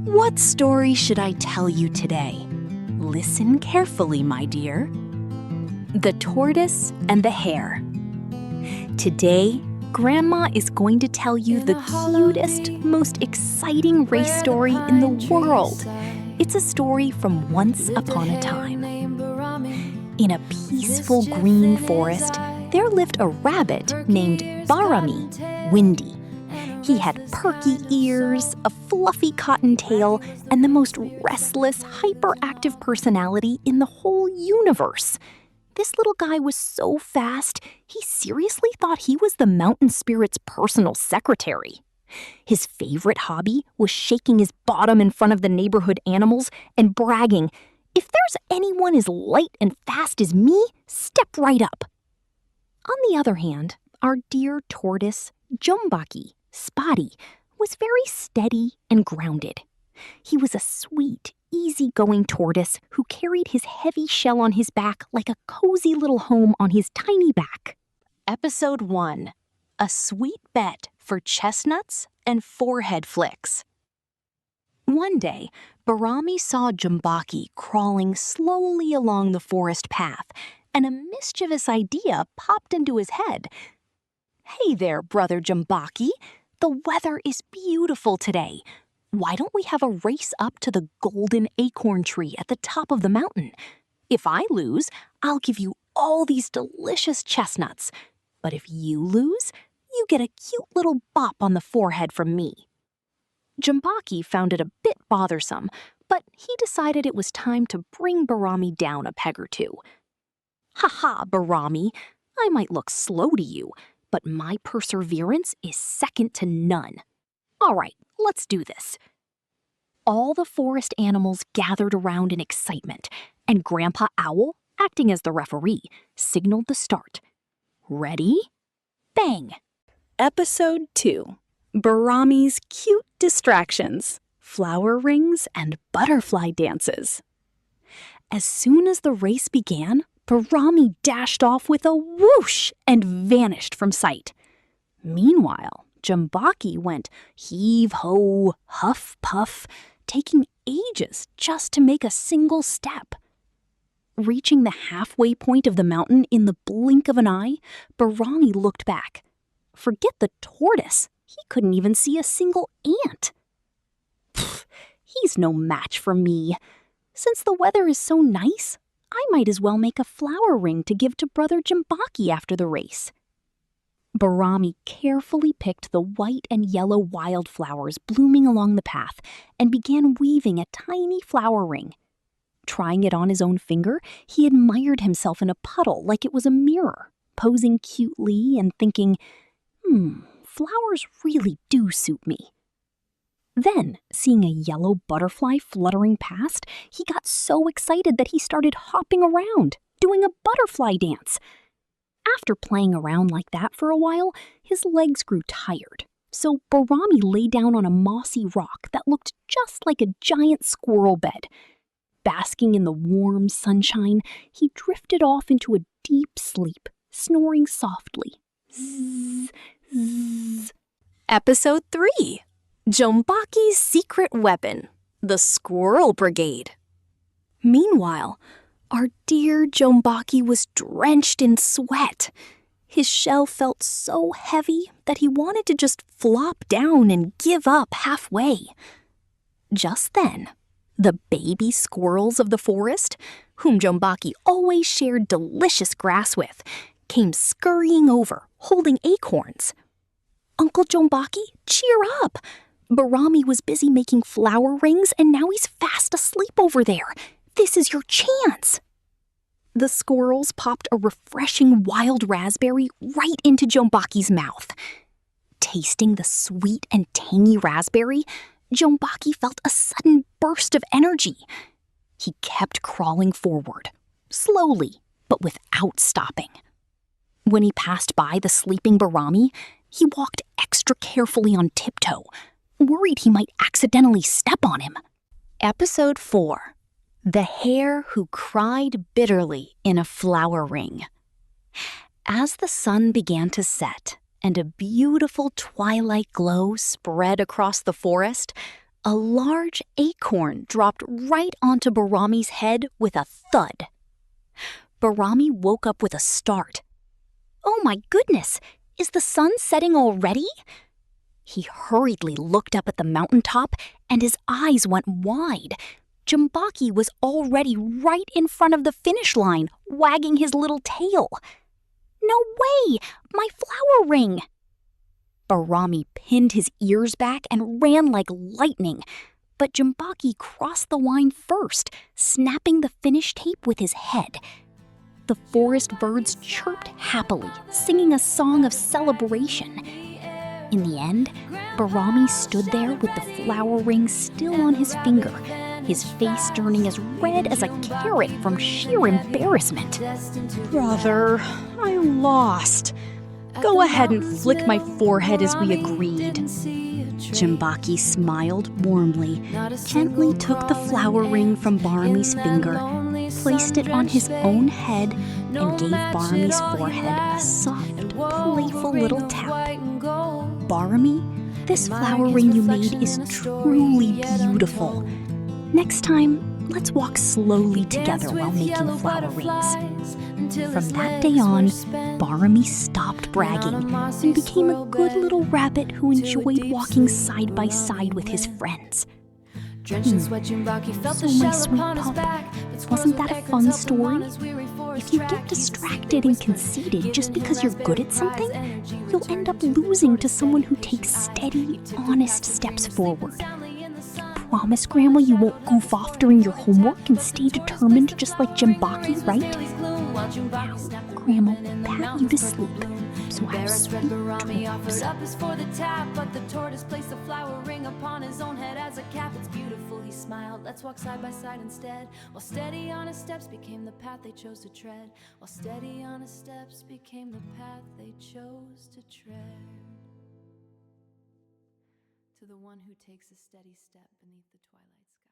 What story should I tell you today? Listen carefully, my dear. The Tortoise and the Hare. Today, Grandma is going to tell you the cutest, most exciting race story in the world. It's a story from once upon a time. In a peaceful green forest, there lived a rabbit named Barami, Windy. He had perky ears, a fluffy cotton tail, and the most restless, hyperactive personality in the whole universe. This little guy was so fast, he seriously thought he was the mountain spirit's personal secretary. His favorite hobby was shaking his bottom in front of the neighborhood animals and bragging, "If there's anyone as light and fast as me, step right up." On the other hand, our dear tortoise, Jeombaki, Spotty, was very steady and grounded. He was a sweet, easygoing tortoise who carried his heavy shell on his back like a cozy little home on his tiny back. Episode 1. A Sweet Bet for Chestnuts and Forehead Flicks. One day, Barami saw Jeombaki crawling slowly along the forest path, and a mischievous idea popped into his head. "Hey there, brother Jeombaki. The weather is beautiful today. Why don't we have a race up to the golden acorn tree at the top of the mountain? If I lose, I'll give you all these delicious chestnuts. But if you lose, you get a cute little bop on the forehead from me." Jeombaki found it a bit bothersome, but he decided it was time to bring Barami down a peg or two. "Ha ha, Barami, I might look slow to you, but my perseverance is second to none. All right, let's do this." All the forest animals gathered around in excitement, and Grandpa Owl, acting as the referee, signaled the start. Ready? Bang! Episode 2. Barami's Cute Distractions, Flower Rings, and Butterfly Dances. As soon as the race began, Barami dashed off with a whoosh and vanished from sight. Meanwhile, Jeombaki went heave-ho, huff-puff, taking ages just to make a single step. Reaching the halfway point of the mountain in the blink of an eye, Barami looked back. Forget the tortoise, he couldn't even see a single ant. Pfft, he's no match for me. Since the weather is so nice, I might as well make a flower ring to give to brother Jeombaki after the race. Barami carefully picked the white and yellow wildflowers blooming along the path and began weaving a tiny flower ring. Trying it on his own finger, he admired himself in a puddle like it was a mirror, posing cutely and thinking, flowers really do suit me. Then, seeing a yellow butterfly fluttering past, he got so excited that he started hopping around, doing a butterfly dance. After playing around like that for a while, his legs grew tired, so Barami lay down on a mossy rock that looked just like a giant squirrel bed. Basking in the warm sunshine, he drifted off into a deep sleep, snoring softly. Zzz, zzz. Episode 3. Jeombaki's Secret Weapon, the Squirrel Brigade. Meanwhile, our dear Jeombaki was drenched in sweat. His shell felt so heavy that he wanted to just flop down and give up halfway. Just then, the baby squirrels of the forest, whom Jeombaki always shared delicious grass with, came scurrying over, holding acorns. "Uncle Jeombaki, cheer up! Barami was busy making flower rings, and now he's fast asleep over there. This is your chance." The squirrels popped a refreshing wild raspberry right into Jeombaki's mouth. Tasting the sweet and tangy raspberry, Jeombaki felt a sudden burst of energy. He kept crawling forward, slowly, but without stopping. When he passed by the sleeping Barami, he walked extra carefully on tiptoe, worried he might accidentally step on him. Episode 4. The Hare Who Cried Bitterly in a Flower Ring. As the sun began to set and a beautiful twilight glow spread across the forest, A large acorn dropped right onto Barami's head with a thud. Barami woke up with a start. Oh my goodness! Is the sun setting already? He hurriedly looked up at the mountaintop and his eyes went wide. Jeombaki was already right in front of the finish line, wagging his little tail. No way! My flower ring! Barami pinned his ears back and ran like lightning. But Jeombaki crossed the line first, snapping the finish tape with his head. The forest birds chirped happily, singing a song of celebration. In the end, Barami stood there with the flower ring still on his finger, his face turning as red as a carrot from sheer embarrassment. Brother, I lost. Go ahead and flick my forehead as we agreed. Jeombaki smiled warmly, gently took the flower ring from Barami's finger, placed it on his own head, and gave Barami's forehead a soft, playful little tap. Barami, this flower ring you made is truly beautiful. Next time, let's walk slowly together while making flower rings. From that day on, Barami stopped bragging and became a good little rabbit who enjoyed walking side by side with his friends. So my sweet pup, wasn't that a fun story? If you get distracted and conceited just because you're good at something, you'll end up losing to someone who takes steady, honest steps forward. Promise, Grandma, you won't goof off during your homework and stay determined just like Jeombaki, right? Now, Grandma will pat you to sleep, so have sweet dreams. Up is for the tap, but the tortoise placed a flower ring upon his own head as a cap. It's beautiful, he smiled. Let's walk side by side instead. While steady on his steps became the path they chose to tread. While steady on his steps became the path they chose to tread. To the one who takes a steady step beneath the twilight sky.